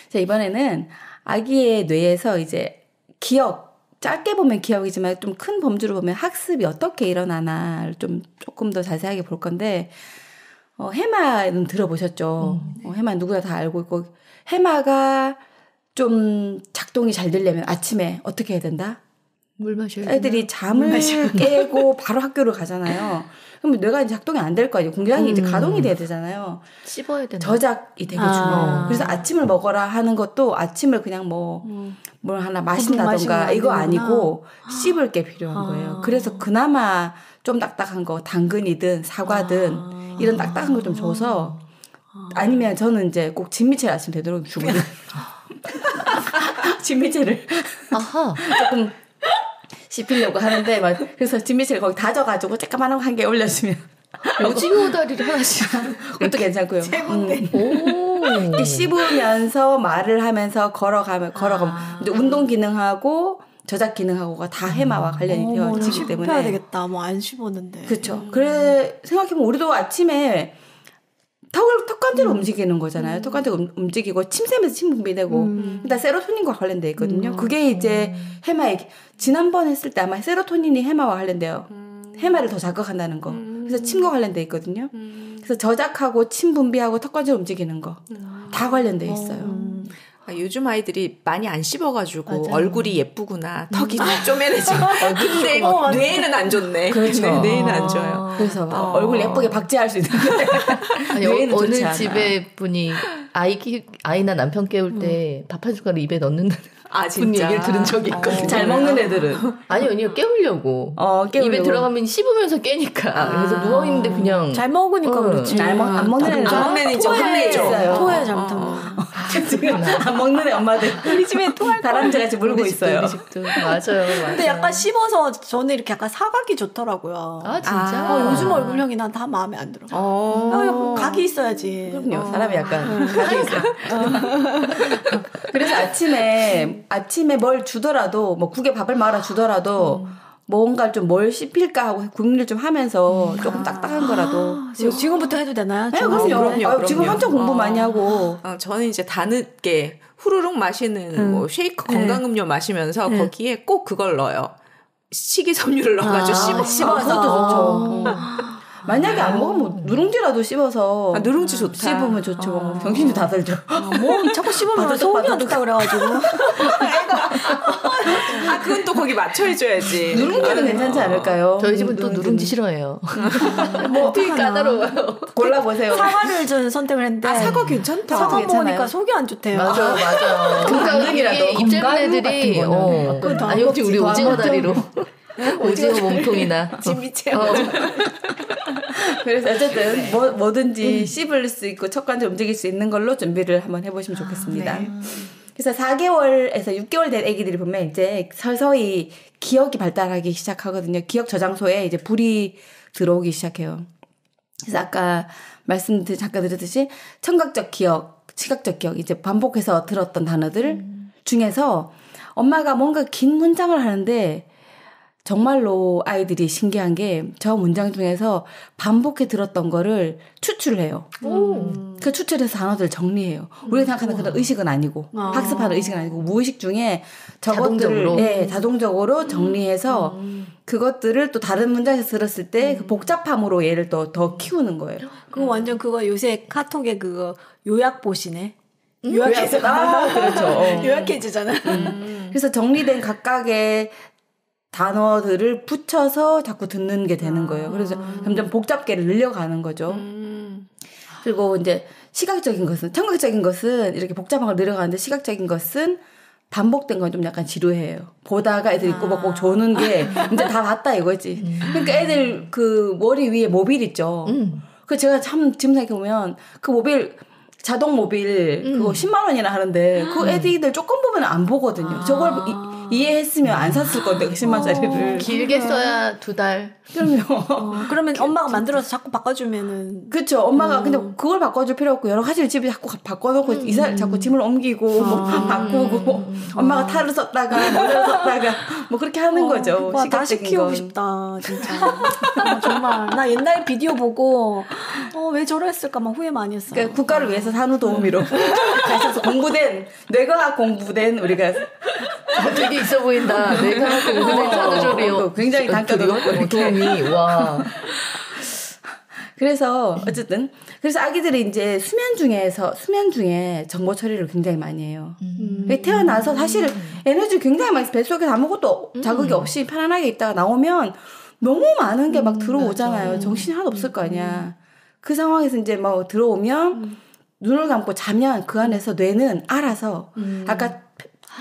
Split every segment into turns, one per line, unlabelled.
자, 이번에는 아기의 뇌에서 이제 기억, 짧게 보면 기억이지만 좀 큰 범주로 보면 학습이 어떻게 일어나나를 좀 조금 더 자세하게 볼 건데, 해마는 들어보셨죠? 해마 누구나 다 알고 있고, 해마가 좀 작동이 잘 되려면 아침에 어떻게 해야 된다?
물 마셔야 되나?
애들이 잠을 깨고 바로 학교를 가잖아요. 그러면 뇌가 이제 작동이 안 될 거 아니에요. 공장이 이제 가동이 돼야 되잖아요.
씹어야 되나?
저작이 되게 중요해요. 그래서 아침을 먹어라 하는 것도 아침을 그냥 뭘 하나 마신다던가 이거 아니고 씹을 게 필요한 거예요. 그래서 그나마 좀 딱딱한 거, 당근이든 사과든 이런 딱딱한 거 좀 줘서 아니면 저는 이제 꼭 진미채를 아침 되도록 주거든요. 진미채를 조금 씹히려고 하는데 막 그래서 진미채를 거기 다져가지고 쬐까만한 거 한 개 올려주면
오징어 다리를 하나씩
그것도 괜찮고요.
오.
씹으면서 말을 하면서 걸어가면 이제 운동 기능하고 저작 기능하고가 다 해마와 관련이 되어 있기 때문에
씹혀야 되겠다. 뭐 안 씹었는데.
그렇죠. 그래 생각해보면 우리도 아침에 턱관절을 움직이는 거잖아요. 턱관절 움직이고 침 샘에서 침 분비되고 일단 세로토닌과 관련돼 있거든요. 그게 이제 해마의 지난번 했을 때 아마 세로토닌이 해마와 관련돼요. 해마를 더 자극한다는 거. 그래서 침과 관련돼 있거든요. 그래서 저작하고 침 분비하고 턱관절 움직이는 거 다 관련돼 있어요.
요즘 아이들이 많이 안 씹어가지고 맞아. 얼굴이 예쁘구나 턱이 쪼매내지고 근데 뇌에는 안 좋네.
그렇죠.
네, 뇌에는 안 좋아요.
그래서 얼굴 예쁘게 박제할 수 있는데 뇌에는
어느
좋지 않아.
집에 분이 아이나 남편 깨울 때 밥 한 숟가락 입에 넣는다는 분 얘기를 들은 적이 있거든요.
잘 먹는 애들은
아니요 깨우려고 입에 들어가면 씹으면서 깨니까 그래서 누워있는데 그냥
잘 먹으니까 그렇지.
안 먹는 애는
안 먹는 애는 좀 혼내죠.
토해 잘못하면.
지금 안 먹는 애 엄마들 우리 집에 토할 다람쥐같이 물고 있어요.
맞아요.
근데 약간 씹어서 저는 이렇게 약간 사각이 좋더라고요.
아 진짜?
요즘 얼굴형이 난 다 마음에 안 들어. 각이 있어야지.
그럼요. 사람이 약간 각이 있어요. 그래서 아침에 뭘 주더라도 뭐 국에 밥을 말아 주더라도 뭔가 좀 뭘 씹힐까 하고 고민을 좀 하면서 조금 딱딱한 거라도
지금부터 해도 되나요?
네, 그럼요. 지금 한참 공부 많이 하고
저는 이제 다늦게 후루룩 마시는 뭐 쉐이크 건강음료 마시면서 거기에 꼭 그걸 넣어요. 식이섬유를 넣어가지고 씹어서
그것도 좋죠. 만약에 안 먹으면 누룽지라도 씹어서
누룽지 좋다.
씹으면 좋죠. 정신이 다 들죠.
뭐 자꾸 씹으면 소음이 안 좋다 그래가지고.
그건 또 거기 맞춰 해줘야지.
누룽지는 괜찮지 않을까요?
저희 집은 또 누룽지 싫어해요. 뭐 되게 까다로워요.
골라보세요.
사과를 저는 선택을 했는데
사과 괜찮다.
사과 먹으니까 속이 안 좋대요.
맞아.
건강이라도
입 짧은 애들이 아니 혹시 우리 오징어 다리로 오징어 몸통이나
진미채.
그래서 어쨌든 뭐든지 씹을 수 있고 척관절 움직일 수 있는 걸로 준비를 한번 해보시면 좋겠습니다. 그래서 4개월에서 6개월 된 아기들이 보면 이제 서서히 기억이 발달하기 시작하거든요. 기억 저장소에 이제 불이 들어오기 시작해요. 그래서 아까 잠깐 드렸듯이 청각적 기억, 시각적 기억 이제 반복해서 들었던 단어들 중에서 엄마가 뭔가 긴 문장을 하는데 정말로 아이들이 신기한 게 저 문장 중에서 반복해 들었던 거를 추출을 해요. 그 추출해서 단어들을 정리해요. 우리가 생각하는 그런 의식은 아니고 학습하는 의식은 아니고 무의식 중에 저것들을 자동적으로 정리해서 그것들을 또 다른 문장에서 들었을 때 그 복잡함으로 얘를 더 키우는 거예요.
그거 완전 그거 요새 카톡에 그거 요약 보시네.
요약해서 그렇죠.
요약해주잖아.
그래서 정리된 각각의 단어들을 붙여서 자꾸 듣는 게 되는 거예요. 그래서 점점 복잡계를 늘려가는 거죠. 그리고 이제 시각적인 것은, 청각적인 것은 이렇게 복잡한 걸 늘려가는데 시각적인 것은 반복된 건 좀 약간 지루해요. 보다가 애들이 꼬박꼬박 조는 게 이제 다 봤다 이거지. 그러니까 애들 그 머리 위에 모빌 있죠. 그 제가 참 지금 생각해보면 그 모빌 자동 모빌 그거 10만 원이나 하는데 그 애들이 조금 보면 안 보거든요. 저걸 이해했으면 안 샀을 건데 그 10만짜리를.
길게 써야 2달.
그럼요.
그러면 엄마가 만들어서 자꾸 바꿔주면은.
그렇죠. 엄마가 근데 그걸 바꿔줄 필요 없고 여러 가지를 집에 자꾸 바꿔놓고 자꾸 짐을 옮기고 뭐 바꾸고 엄마가 탈을 썼다가 모자를 썼다가 뭐 그렇게 하는 거죠.
와, 다시 키우고 싶다 진짜. 정말 나 옛날 비디오 보고 왜 저랬을까 막 후회 많이 했어요.
그러니까 국가를 위해서 산후도우미로 가셔서 공부된 뇌과학 공부된 우리가
되게 있어 보인다. 뇌과학 공부된 산후조리요.
굉장히 단가도 높고
도움이 와.
그래서 어쨌든 그래서 아기들이 이제 수면 중에 정보 처리를 굉장히 많이 해요. 태어나서 사실 에너지 굉장히 많이 뱃속에서 아무것도 자극이 없이 편안하게 있다가 나오면 너무 많은 게 막 들어오잖아요. 맞아. 정신이 하나도 없을 거 아니야. 그 상황에서 이제 뭐 들어오면 눈을 감고 자면 그 안에서 뇌는 알아서 아까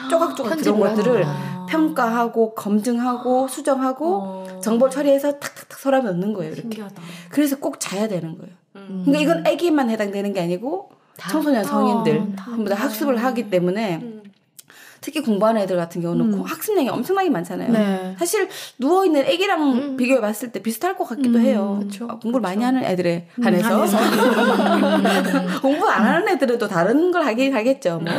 쪼각쪼각 들어온 것들을 평가하고 검증하고 수정하고 정보 처리해서 탁탁탁 서랍에 넣는 거예요. 이렇게.
신기하다.
그래서 꼭 자야 되는 거예요. 그러니까 이건 아기만 해당되는 게 아니고 청소년 성인들 전부 다 학습을 하기 때문에 특히 공부하는 애들 같은 경우는 학습량이 엄청나게 많잖아요.
네.
사실 누워있는 애기랑 비교해 봤을 때 비슷할 것 같기도 해요. 공부를 많이 하는 애들에 한해서. 공부 안 하는 애들은 또 다른 걸 하긴 하겠죠. 뭐.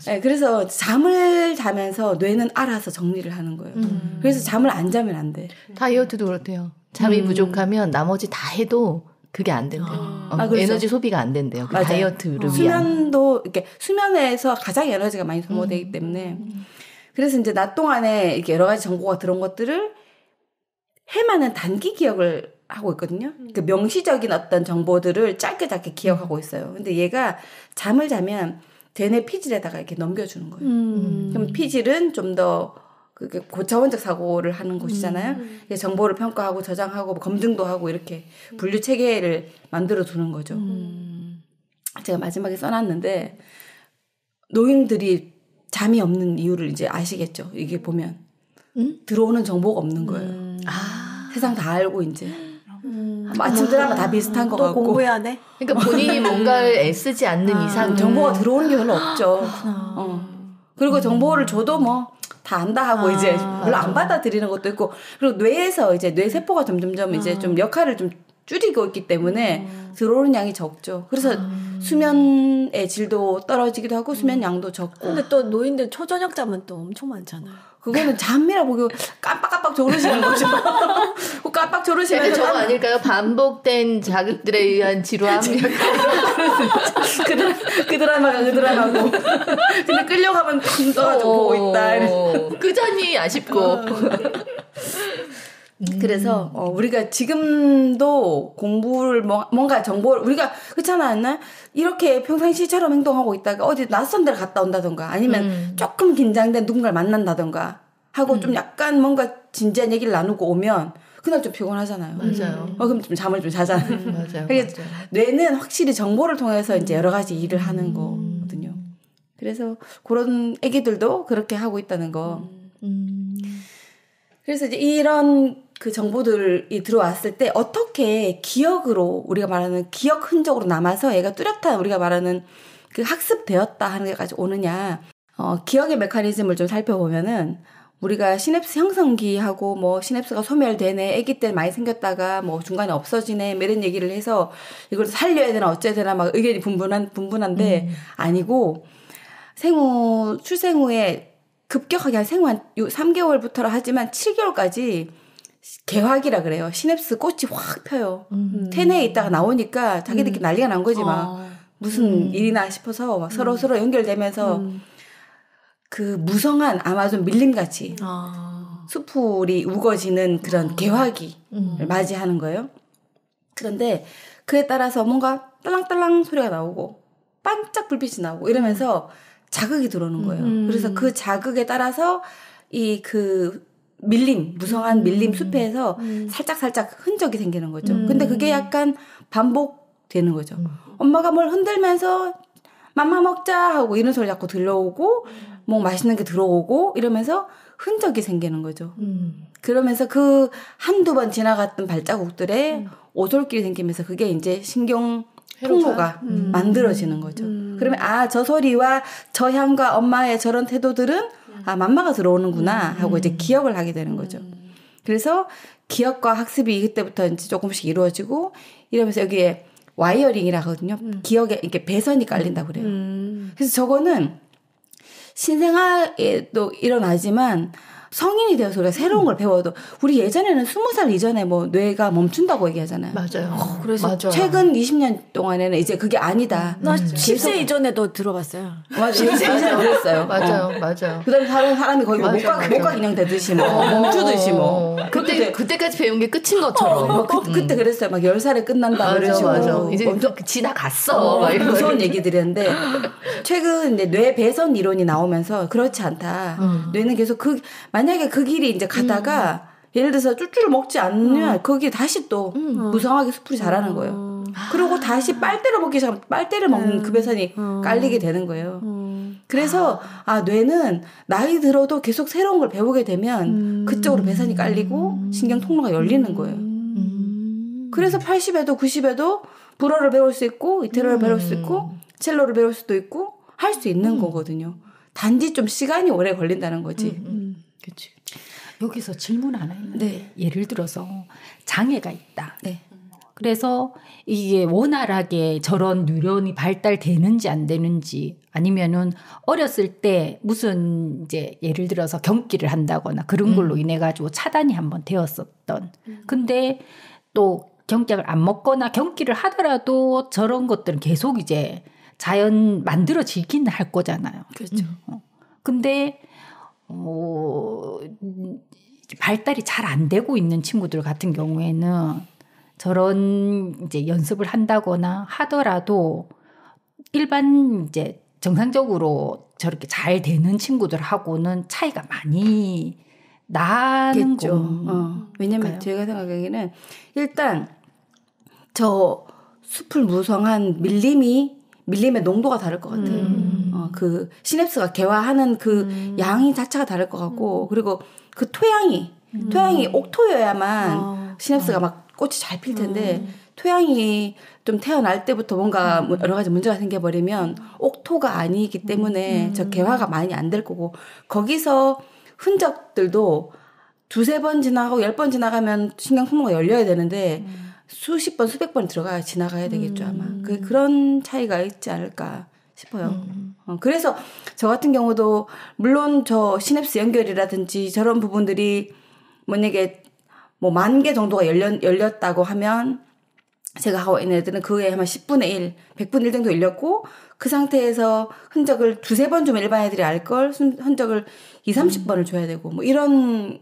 네, 그래서 잠을 자면서 뇌는 알아서 정리를 하는 거예요. 그래서 잠을 안 자면 안 돼.
다이어트도 그렇대요. 잠이 부족하면 나머지 다 해도 그게 안 된대요.
그렇죠.
에너지 소비가 안 된대요. 그 다이어트를 위한.
수면도 이렇게 수면에서 가장 에너지가 많이 소모되기 때문에 그래서 이제 낮 동안에 이렇게 여러 가지 정보가 들어온 것들을 해마는 단기 기억을 하고 있거든요. 그 명시적인 어떤 정보들을 짧게 기억하고 있어요. 근데 얘가 잠을 자면 대뇌 피질에다가 이렇게 넘겨주는 거예요. 그럼 피질은 좀 더 그게 고차원적 사고를 하는 곳이잖아요. 정보를 평가하고 저장하고 검증도 하고 이렇게 분류 체계를 만들어 두는 거죠. 제가 마지막에 써놨는데 노인들이 잠이 없는 이유를 이제 아시겠죠. 이게 보면 들어오는 정보가 없는 거예요. 세상 다 알고 이제. 아침 드라마 다 비슷한 것 같고.
공부해야 돼?
그러니까 본인이 뭔가를 애쓰지 않는 이상
정보가 들어오는 게 별로 없죠. 그리고 정보를 줘도 뭐 다 안다 하고 이제 별로 안 받아들이는 것도 있고 그리고 뇌에서 이제 뇌 세포가 점점점 이제 좀 역할을 좀 줄이고 있기 때문에 들어오는 양이 적죠. 그래서 수면의 질도 떨어지기도 하고 수면 양도 적고.
근데 또 노인들 초저녁 잠은 또 엄청 많잖아요.
그거는 잠이라 보기 깜빡깜빡 졸으시는 거죠. 깜빡 졸으시면서
저거 아닐까요? 반복된 자극들에 의한 지루함.
그 드라마고. 근데 끌려가면 떠가지고 보고 있다.
끄자니 아쉽고.
그래서 우리가 지금도 공부를 뭔가 정보를 우리가 그렇잖아 않나? 이렇게 평상시처럼 행동하고 있다가 어디 낯선 데를 갔다 온다던가 아니면 조금 긴장된 누군가를 만난다던가 하고 좀 약간 뭔가 진지한 얘기를 나누고 오면 그날 좀 피곤하잖아요.
맞아요.
그럼 좀 잠을 좀 자잖아요.
맞아요.
뇌는 확실히 정보를 통해서 이제 여러 가지 일을 하는 거거든요. 그래서 그런 애기들도 그렇게 하고 있다는 거. 그래서 이제 이런 그 정보들이 들어왔을 때 어떻게 기억으로 우리가 말하는 기억 흔적으로 남아서 얘가 뚜렷한 우리가 말하는 그 학습되었다 하는 데까지 오느냐. 기억의 메커니즘을 좀 살펴보면은 우리가 시냅스 형성기하고 뭐 시냅스가 소멸되네, 아기 때 많이 생겼다가 뭐 중간에 없어지네, 뭐 이런 얘기를 해서 이걸 살려야 되나 어째야 되나 막 의견이 분분한데 아니고 출생 후에 급격하게 생후 한 3개월부터라 하지만 7개월까지 개화기라 그래요. 시냅스 꽃이 확 펴요. 태내에 있다가 나오니까 자기들끼리 난리가 난 거지 막. 무슨 일이나 싶어서 막 서로 연결되면서 그 무성한 아마존 밀림같이 수풀이 우거지는 그런 개화기를 맞이하는 거예요. 그런데 그에 따라서 뭔가 딸랑딸랑 소리가 나오고 반짝 불빛이 나오고 이러면서 자극이 들어오는 거예요. 그래서 그 자극에 따라서 이 그 밀림, 무성한 밀림 숲에서 살짝 흔적이 생기는 거죠. 근데 그게 약간 반복되는 거죠. 엄마가 뭘 흔들면서 맘마 먹자 하고 이런 소리 자꾸 들려오고 뭐 맛있는 게 들어오고 이러면서 흔적이 생기는 거죠. 그러면서 그 한두 번 지나갔던 발자국들에 오솔길이 생기면서 그게 이제 신경 통로가 만들어지는 거죠. 그러면 저 소리와 저 향과 엄마의 저런 태도들은 아, 맘마가 들어오는구나 하고 이제 기억을 하게 되는 거죠. 그래서 기억과 학습이 그때부터 이제 조금씩 이루어지고 이러면서 여기에 와이어링이라 하거든요. 기억에 이렇게 배선이 깔린다고 그래요. 그래서 저거는 신생아에도 일어나지만 성인이 되어서 우리가 새로운 걸 배워도 우리 예전에는 20살 이전에 뭐 뇌가 멈춘다고 얘기하잖아요.
맞아요.
그래서
맞아요.
최근 20년 동안에는 이제 그게 아니다.
나 10세 이전에도 들어봤어요.
맞아요. 10세 이전에 그랬어요.
맞아요. 맞아요.
그다음에 사람이 거의 목각 인형 되듯이 뭐 멈추듯이 뭐.
그때까지 배운 게 끝인 것처럼.
그때 그랬어요. 막 10살에 끝난다.
맞아. 이제 지나갔어. 막 이런
무서운 얘기들이었는데 최근 이제 뇌 배선 이론이 나오면서 그렇지 않다. 뇌는 계속 만약에 그 길이 이제 가다가 예를 들어서 쭈쭈를 먹지 않으면 거기에 다시 또 무성하게 수풀이 자라는 거예요. 그리고 다시 빨대를 먹기 시작하면 빨대를 먹는 그 배선이 깔리게 되는 거예요. 그래서 뇌는 나이 들어도 계속 새로운 걸 배우게 되면 그쪽으로 배선이 깔리고 신경 통로가 열리는 거예요. 그래서 80에도 90에도 불어를 배울 수 있고 이태리어를 배울 수 있고 첼로를 배울 수도 있고 할 수 있는 거거든요. 단지 좀 시간이 오래 걸린다는 거지.
그렇지. 여기서 질문 하나 있는데
네.
예를 들어서 장애가 있다.
네.
그래서 이게 원활하게 저런 뉴런이 발달되는지 안 되는지 아니면은 어렸을 때 무슨 이제 예를 들어서 경기를 한다거나 그런 걸로 인해 가지고 차단이 한번 되었었던. 근데 또 경약을 안 먹거나 경기를 하더라도 저런 것들은 계속 이제 자연 만들어지긴 할 거잖아요.
그렇죠.
근데 발달이 잘 안 되고 있는 친구들 같은 경우에는 저런 이제 연습을 한다거나 하더라도 일반 이제 정상적으로 저렇게 잘 되는 친구들하고는 차이가 많이 나는 거.
왜냐면 제가 생각하기에는 일단 저 숲을 무성한 밀림의 농도가 다를 것 같아요. 그 시냅스가 개화하는 그 양이 자체가 다를 것 같고 그리고 그 토양이 옥토여야만 시냅스가 막 꽃이 잘 필 텐데 토양이 좀 태어날 때부터 뭔가 여러 가지 문제가 생겨버리면 옥토가 아니기 때문에 저 개화가 많이 안 될 거고 거기서 흔적들도 두세 번 지나가고 10번 지나가면 신경 통로가 열려야 되는데 수십 번, 수백 번 지나가야 되겠죠, 아마. 그런 차이가 있지 않을까 싶어요. 그래서 저 같은 경우도, 물론 저 시냅스 연결이라든지 저런 부분들이 만약에 뭐 10,000개 정도가 열렸다고 하면, 제가 하고 있는 애들은 그에 아마 10분의 1, 100분의 1 정도 열렸고, 그 상태에서 흔적을 두세 번 주면 일반 애들이 알걸, 흔적을 20-30번을 줘야 되고, 뭐 이런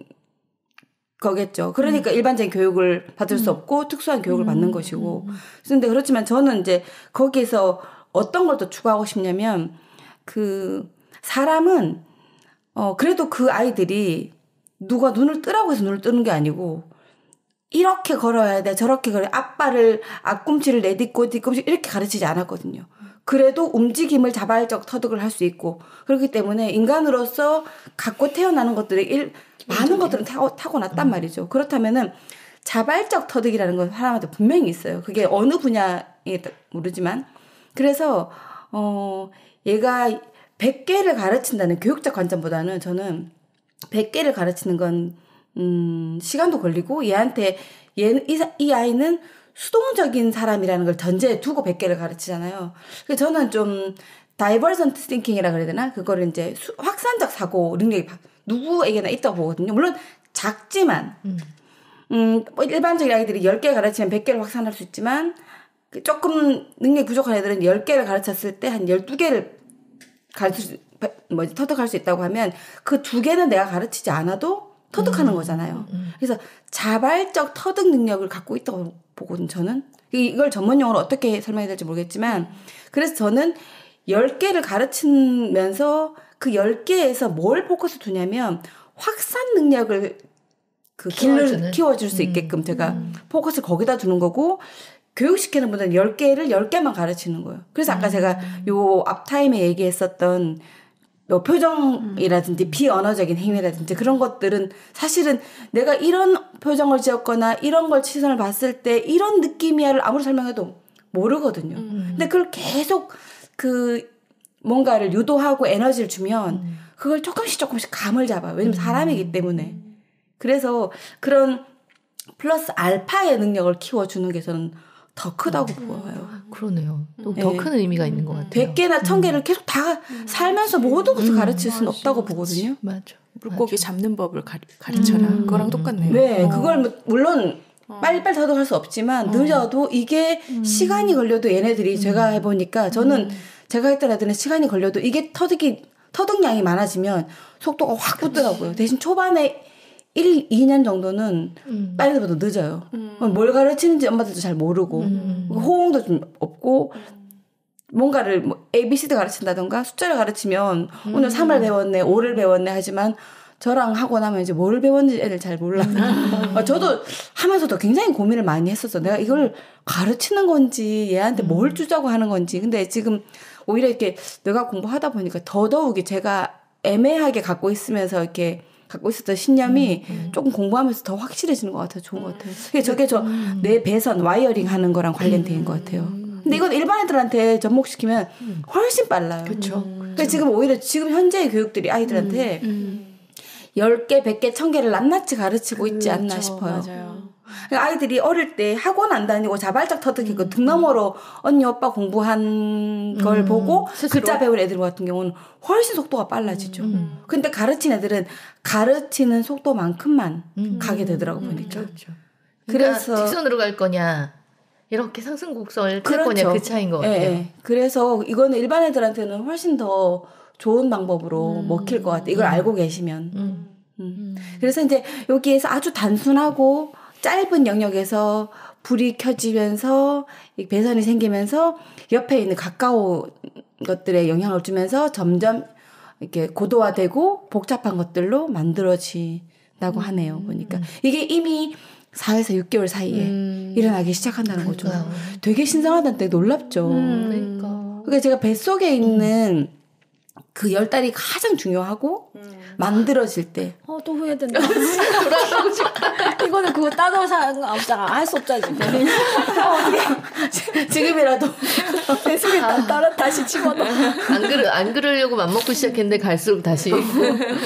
거겠죠. 그러니까 일반적인 교육을 받을 수 없고 특수한 교육을 받는 것이고. 그런데 그렇지만 저는 이제 거기에서 어떤 걸 더 추구하고 싶냐면 그 사람은 그래도 그 아이들이 누가 눈을 뜨라고 해서 눈을 뜨는 게 아니고 이렇게 걸어야 돼. 저렇게 걸어야 앞꿈치를 내딛고 뒤꿈치 이렇게 가르치지 않았거든요. 그래도 움직임을 자발적 터득을 할 수 있고 그렇기 때문에 인간으로서 갖고 태어나는 것들이 많은 것들은 타고났단 말이죠. 그렇다면은 자발적 터득이라는 건 사람한테 분명히 있어요. 그게 어느 분야에 모르지만. 그래서 얘가 100개를 가르친다는 교육적 관점보다는 저는 100개를 가르치는 건 시간도 걸리고 얘한테 이 아이는 수동적인 사람이라는 걸 전제에 두고 100개를 가르치잖아요. 그래서 저는 좀 다이버전트 띵킹이라 그래야 되나? 그거를 이제 확산적 사고 능력이 누구에게나 있다고 보거든요. 물론 작지만 일반적인 아이들이 10개 가르치면 100개를 확산할 수 있지만 조금 능력이 부족한 애들은 10개를 가르쳤을 때 한 12개를 터득할 수 있다고 하면 그 2개는 내가 가르치지 않아도 터득하는 거잖아요. 그래서 자발적 터득 능력을 갖고 있다고 보거든요, 저는. 이걸 전문용어로 어떻게 설명해야 될지 모르겠지만 그래서 저는 10개를 가르치면서 그 10개에서 뭘 포커스 두냐면 확산 능력을 키워줄 수 있게끔 제가 포커스를 거기다 두는 거고 교육시키는 분들은 10개만 가르치는 거예요. 그래서 아까 제가 요 앞타임에 얘기했었던 표정이라든지 비언어적인 행위라든지 그런 것들은 사실은 내가 이런 표정을 지었거나 이런 걸 시선을 봤을 때 이런 느낌이야를 아무리 설명해도 모르거든요. 근데 그걸 계속 뭔가를 유도하고 에너지를 주면 그걸 조금씩 감을 잡아요. 왜냐면 사람이기 때문에. 그래서 그런 플러스 알파의 능력을 키워주는 게 저는 더 크다고 보여요.
그러네요. 또 더 큰 의미가 있는 것 같아요.
100개나 1000개를 계속 다 살면서 모든 것을 가르칠 수는 없다고 보거든요.
맞아.
물고기 잡는 법을 가르쳐라. 그거랑 똑같네요.
네, 그걸 물론 빨리빨리 터득할 수 없지만 늦어도 이게 시간이 걸려도 얘네들이 제가 해보니까 저는 제가 했던 애들은 시간이 걸려도 이게 터득량이 많아지면 속도가 확 붙더라고요. 대신 초반에 1, 2년 정도는 빨리보다 늦어요. 뭘 가르치는지 엄마들도 잘 모르고 호응도 좀 없고 뭔가를 뭐 ABC도 가르친다던가 숫자를 가르치면 오늘 3을 배웠네 5를 배웠네 하지만 저랑 하고 나면 이제 뭘 배웠는지 애들 잘 몰라요. 저도 하면서도 굉장히 고민을 많이 했었어. 내가 이걸 가르치는 건지 얘한테 뭘 주자고 하는 건지. 근데 지금 오히려 이렇게 내가 공부하다 보니까 더더욱이 제가 애매하게 갖고 있었던 신념이 조금 공부하면서 더 확실해지는 것 같아요. 좋은 것 같아요. 저게 내 배선 와이어링 하는 거랑 관련된 것 같아요. 근데 이건 일반 애들한테 접목시키면 훨씬 빨라요.
그렇죠.
그래서 지금 오히려 지금 현재의 교육들이 아이들한테 10개, 100개, 1000개를 낱낱이 가르치고 있지 않나 싶어요.
맞아요.
아이들이 어릴 때 학원 안 다니고 자발적 터득이고 등 너머로 언니 오빠 공부한 걸 보고 글자 배울 애들 같은 경우는 훨씬 속도가 빨라지죠. 근데 가르친 애들은 가르치는 속도만큼만 가게 되더라고 보니까.
그렇죠.
그래서
직선으로 갈 거냐 이렇게 상승곡선을 탈 거냐 그 차이인 것 같아요.
네. 그래서 이거는 일반 애들한테는 훨씬 더 좋은 방법으로 먹힐 것 같아요. 이걸 알고 계시면. 그래서 이제 여기에서 아주 단순하고 짧은 영역에서 불이 켜지면서 배선이 생기면서 옆에 있는 가까운 것들에 영향을 주면서 점점 이렇게 고도화되고 복잡한 것들로 만들어진다고 하네요. 보니까 이게 이미 4에서 6개월 사이에 일어나기 시작한다는 거죠. 되게 신선하다는데 놀랍죠. 그러니까 제가 뱃속에 있는 그 10달이 가장 중요하고 만들어질 때.
또 후회된다. 돌아가고 싶다. 이거는 그거 따져서 할 수 없잖아 지금.
지금이라도
뱃속에 따라 다시 집어넣어.
안 그러려고 맘먹고 시작했는데 갈수록 다시.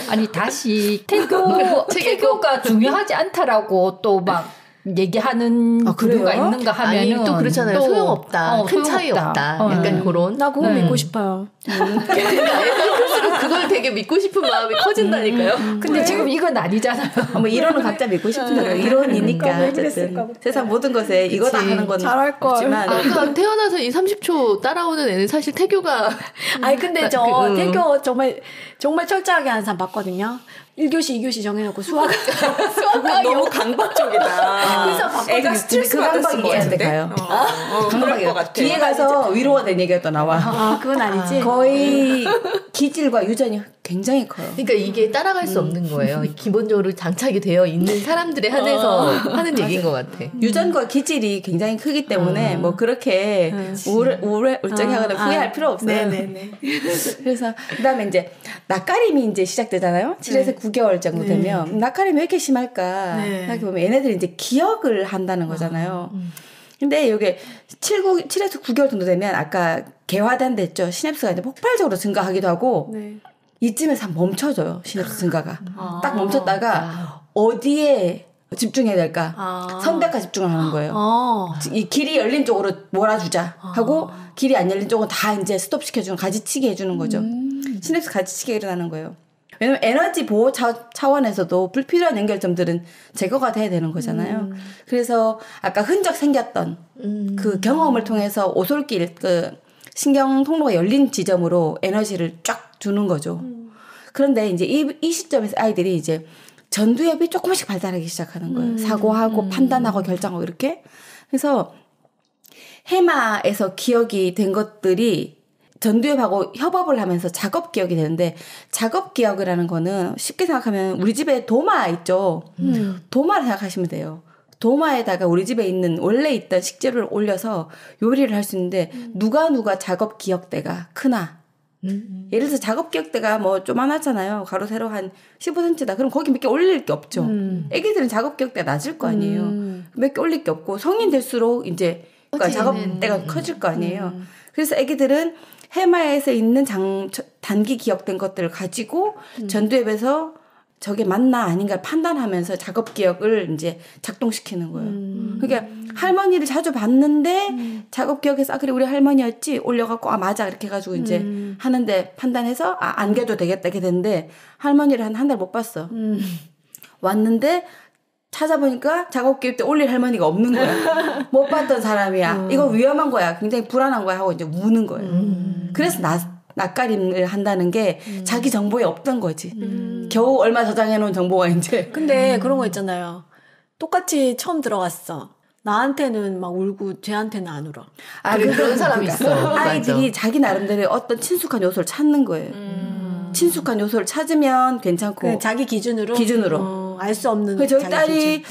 아니 다시 태교가 중요하지 않다라고 또 막 얘기하는 부류가 있는가 하면은
또 그렇잖아요. 소용없다. 큰 차이 없다. 약간 그런.
나 그거 믿고 싶어요.
그럴수록 그걸 되게 믿고 싶은 마음이 커진다니까요.
근데 지금 이건 아니잖아요.
뭐 이론은 각자 믿고 싶은 대로 이론이니까 어쨌든 세상 모든 것에 이거다 하는 건
잘할 걸.
없지만
아까 태어나서 이 30초 따라오는 애는 사실 태교가
아니 근데 태교 정말 철저하게 하는 사람 봤거든요. 1교시, 2교시 정해놓고 수학
너무 강박적이다.
그래서
애가 스트레스 받았을 것 같은데.
가요.
그럴 것 같아.
뒤에 가서 위로가 된 얘기가 또 나와.
그건 아니지.
거의 기질과 유전이 굉장히 커요.
그러니까 이게 따라갈 수 없는 거예요. 기본적으로 장착이 되어 있는 사람들에 한해서 하는 얘기인 것 같아.
유전과 기질이 굉장히 크기 때문에 뭐 그렇게 울적하거나 후회할 필요 없어요.
네네네.
그래서 그다음에 이제 낯가림이 이제 시작되잖아요. 7에서 9개월 정도 되면 낯가림이 왜 이렇게 심할까 생각해보면 얘네들이 이제 기억을 한다는 거잖아요. 근데 이게 7에서 9개월 정도 되면 아까 개화된 됐죠. 시냅스가 이제 폭발적으로 증가하기도 하고 이쯤에서 멈춰져요. 시냅스 증가가. 딱 멈췄다가 어디에 집중해야 될까? 선택과 집중을 하는 거예요. 이 길이 열린 쪽으로 몰아주자 하고 길이 안 열린 쪽은 다 이제 스톱시켜주는 가지치기 해주는 거죠. 시냅스 가지치기가 일어나는 거예요. 왜냐면 에너지 보호 차원에서도 불필요한 연결점들은 제거가 돼야 되는 거잖아요. 그래서 아까 흔적 생겼던 그 경험을 통해서 오솔길 그 신경 통로가 열린 지점으로 에너지를 쫙 주는 거죠. 그런데 이제 이 시점에서 아이들이 이제 전두엽이 조금씩 발달하기 시작하는 거예요. 사고하고 판단하고 결정하고 이렇게. 그래서 해마에서 기억이 된 것들이 전두엽하고 협업을 하면서 작업 기억이 되는데 작업 기억이라는 거는 쉽게 생각하면 우리 집에 도마 있죠. 도마를 생각하시면 돼요. 도마에다가 우리 집에 있는 원래 있던 식재료를 올려서 요리를 할 수 있는데 누가 작업 기억대가 크나. 예를 들어서 작업 기억대가 뭐 조만하잖아요. 가로 세로 한 15cm다. 그럼 거기 몇 개 올릴 게 없죠. 애기들은 작업 기억대가 낮을 거 아니에요. 몇 개 올릴 게 없고 성인 될수록 이제 그러니까 작업대가 커질 거 아니에요. 그래서 애기들은 해마에서 있는 단기 기억된 것들을 가지고 전두엽에서 저게 맞나 아닌가 판단하면서 작업 기억을 이제 작동시키는 거예요. 그러니까 할머니를 자주 봤는데 작업 기억에서 그래 우리 할머니였지 올려갖고 맞아 이렇게 해가지고 이제 하는데 판단해서 안겨도 되겠다 이렇게 됐는데 할머니를 한 달 못 봤어. 왔는데 찾아보니까 작업 기억 때 올릴 할머니가 없는 거야. 못 봤던 사람이야. 이거 위험한 거야. 굉장히 불안한 거야 하고 이제 우는 거예요. 그래서 낯가림을 한다는 게 자기 정보에 없던 거지. 겨우 얼마 저장해놓은 정보가 이제.
근데 그런 거 있잖아요. 똑같이 처음 들어갔어. 나한테는 막 울고 쟤한테는 안 울어.
그런 사람이 있어.
아이들이
맞아.
자기 나름대로 어떤 친숙한 요소를 찾는 거예요. 친숙한 요소를 찾으면 괜찮고.
자기 기준으로 알 수 없는.
저희 딸이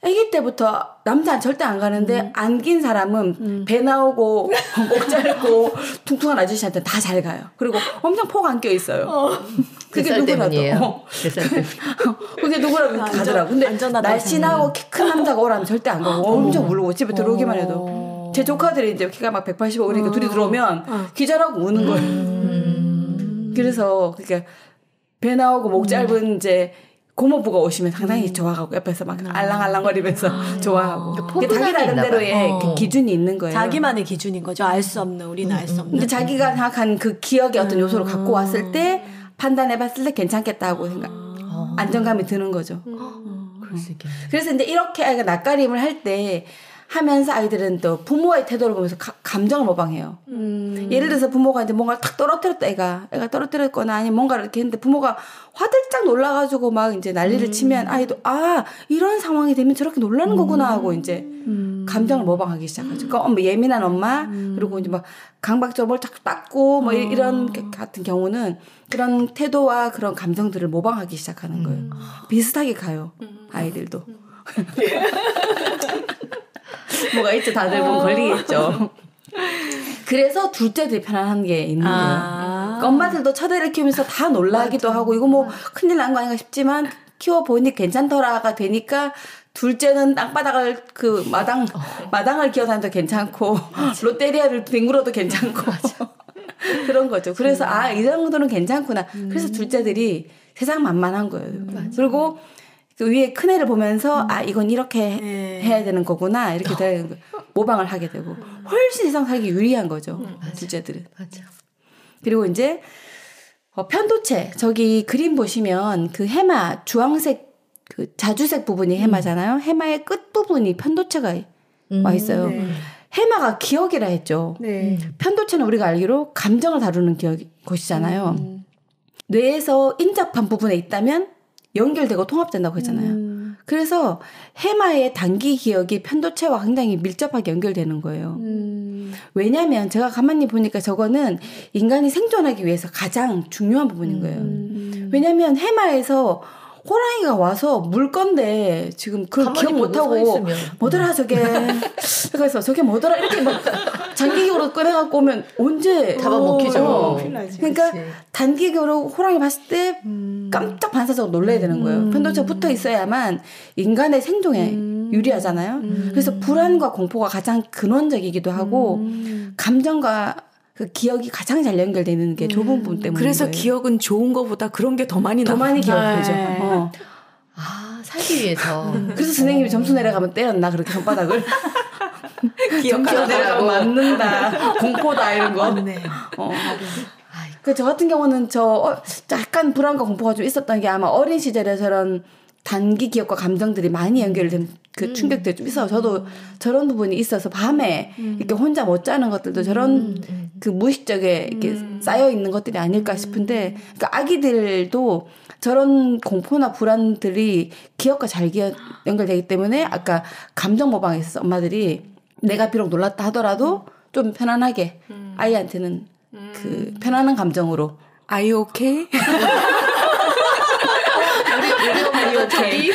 아기 때부터 남자 절대 안 가는데 안긴 사람은 배 나오고 목 짧고 퉁퉁한 아저씨한테 다 잘 가요. 그리고 엄청 폭 안 껴 있어요. 그게 누구라도. 그게 누구라도 가더라고. 근데 날씬하고 키 큰 남자가 오라면 절대 안 가고 엄청 울고 집에 들어오기만 해도. 제 조카들이 이제 키가 막 185 그러니까 둘이 들어오면 기절하고 우는 거예요. 그래서 그러니까 배 나오고 목 짧은 이제 고모부가 오시면 상당히 좋아하고 옆에서 막 알랑알랑거리면서 좋아하고 자기 나름대로의 그 기준이 있는 거예요.
자기만의 기준인 거죠. 알 수 없는 우리는 알 수 없는.
근데 자기가 생각한 그 기억의 어떤 요소를 갖고 왔을 때 판단해봤을 때 괜찮겠다 하고 생각 안정감이 드는 거죠.
그럴 수 있겠네.
그래서 이제 이렇게 아이가 낯가림을 할 때 하면서 아이들은 또 부모의 태도를 보면서 감정을 모방해요. 예를 들어서 부모가 이제 뭔가를 탁 떨어뜨렸다 애가 떨어뜨렸거나 아니면 뭔가를 이렇게 했는데 부모가 화들짝 놀라가지고 막 이제 난리를 치면 아이도 이런 상황이 되면 저렇게 놀라는 거구나 하고 이제 감정을 모방하기 시작하죠. 그러니까 예민한 엄마 그리고 이제 막 강박적으로 딱 닦고 뭐 이런 같은 경우는 그런 태도와 그런 감정들을 모방하기 시작하는 거예요. 비슷하게 가요. 아이들도. 뭐가 있죠. 다들 보면 걸리겠죠. 그래서 둘째들이 편안한 게 있는 거예요. 그러니까 엄마들도 첫애를 키우면서 다 놀라기도 하고 이거 뭐 큰일 난 거 아닌가 싶지만 키워보니 괜찮더라가 되니까 둘째는 땅바닥을 마당을 기어다녀도 괜찮고 롯데리아를 뒹굴어도 괜찮고 그런 거죠. 그래서 이 정도는 괜찮구나. 그래서 둘째들이 세상 만만한 거예요. 그리고 그 위에 큰애를 보면서 이건 이렇게 해야 되는 거구나 이렇게 되는 거 모방을 하게 되고 훨씬 세상 살기 유리한 거죠. 둘째들은.
맞아.
그리고 이제 편도체 저기 그림 보시면 그 해마 주황색 그 자주색 부분이 해마잖아요. 해마의 끝 부분이 편도체가 와 있어요. 해마가 기억이라 했죠. 편도체는 우리가 알기로 감정을 다루는 곳이잖아요. 뇌에서 인접한 부분에 있다면 연결되고 통합된다고 했잖아요. 그래서 해마의 단기 기억이 편도체와 굉장히 밀접하게 연결되는 거예요. 왜냐하면 제가 가만히 보니까 저거는 인간이 생존하기 위해서 가장 중요한 부분인 거예요. 왜냐하면 해마에서 호랑이가 와서 물 건데 지금 그걸 기억 못하고 뭐더라 저게 그래서 저게 뭐더라 이렇게 막 장기적으로 꺼내갖고 오면 언제
잡아먹히죠.
그러니까 단기적으로 호랑이 봤을 때 깜짝 반사적으로 놀라야 되는 거예요. 편도체가 붙어 있어야만 인간의 생존에 유리하잖아요. 그래서 불안과 공포가 가장 근원적이기도 하고 감정과 그 기억이 가장 잘 연결되는 게 좁은 부분 때문에.
그래서 기억은 좋은 거보다 그런 게 더 많이
기억되죠.
살기 위해서.
그래서 선생님이 점수 내려가면 때렸나 그렇게 손바닥을. 점수 내려가면 맞는다, 공포다 이런 거. 저 같은 경우는 약간 불안과 공포가 좀 있었던 게 아마 어린 시절에 저런 단기 기억과 감정들이 많이 연결된 그 충격들이 좀 있어요. 저도 저런 부분이 있어서 밤에 이렇게 혼자 못 자는 것들도 저런 그 무의식적에 이렇게 쌓여 있는 것들이 아닐까 싶은데, 그러니까 아기들도 저런 공포나 불안들이 기억과 잘 연결되기 때문에 아까 감정 모방에서 엄마들이 내가 비록 놀랐다 하더라도 좀 편안하게 아이한테는 그 편안한 감정으로
Are you okay?
Are you okay?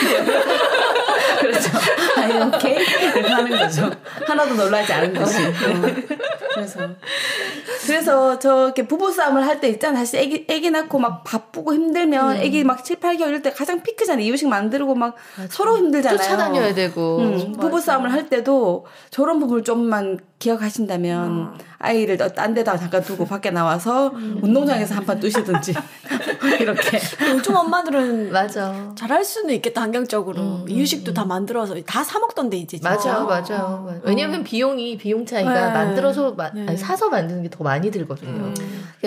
그렇죠. Are you okay? 이렇게 하는 거죠. 하나도 놀라지 않은 것이. 그래서 그래서 저렇게 부부싸움을 할 때 있잖아. 사실 애기 낳고 막 바쁘고 힘들면 애기 막 7, 8개월 이럴 때 가장 피크잖아요. 이유식 만들고 막 맞아. 서로 힘들잖아요.
쫓아다녀야 되고.
부부싸움을 할 때도 저런 부분을 좀만 기억하신다면 아이를 딴 데다 잠깐 두고 밖에 나와서 운동장에서 한판 뜨시든지 이렇게.
요즘 엄마들은
맞아.
잘할 수는 있겠다. 환경적으로 이유식도 다 만들어서 다 사 먹던데 이제.
맞아. 왜냐면 비용 차이가 만들어서 사서 만드는 게 더 많이 들거든요.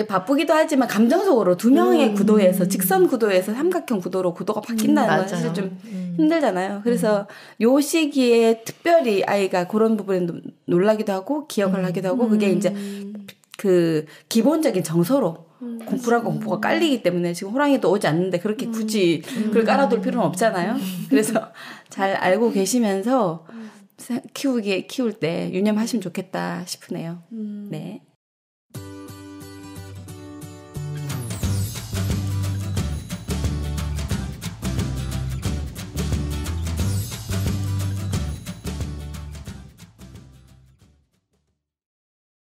바쁘기도 하지만 감정적으로 두 명의 구도에서 직선 구도에서 삼각형 구도로 구도가 바뀐다는 건 사실 좀 힘들잖아요. 그래서 요 시기에 특별히 아이가 그런 부분에 놀라기도 하고 기억을 하기도 하고 그게 이제 그 기본적인 정서로 공부랑 공부가 깔리기 때문에 지금 호랑이도 오지 않는데 그렇게 굳이 그걸 깔아둘 필요는 없잖아요. 그래서 잘 알고 계시면서 키울 때 유념하시면 좋겠다 싶으네요. 네.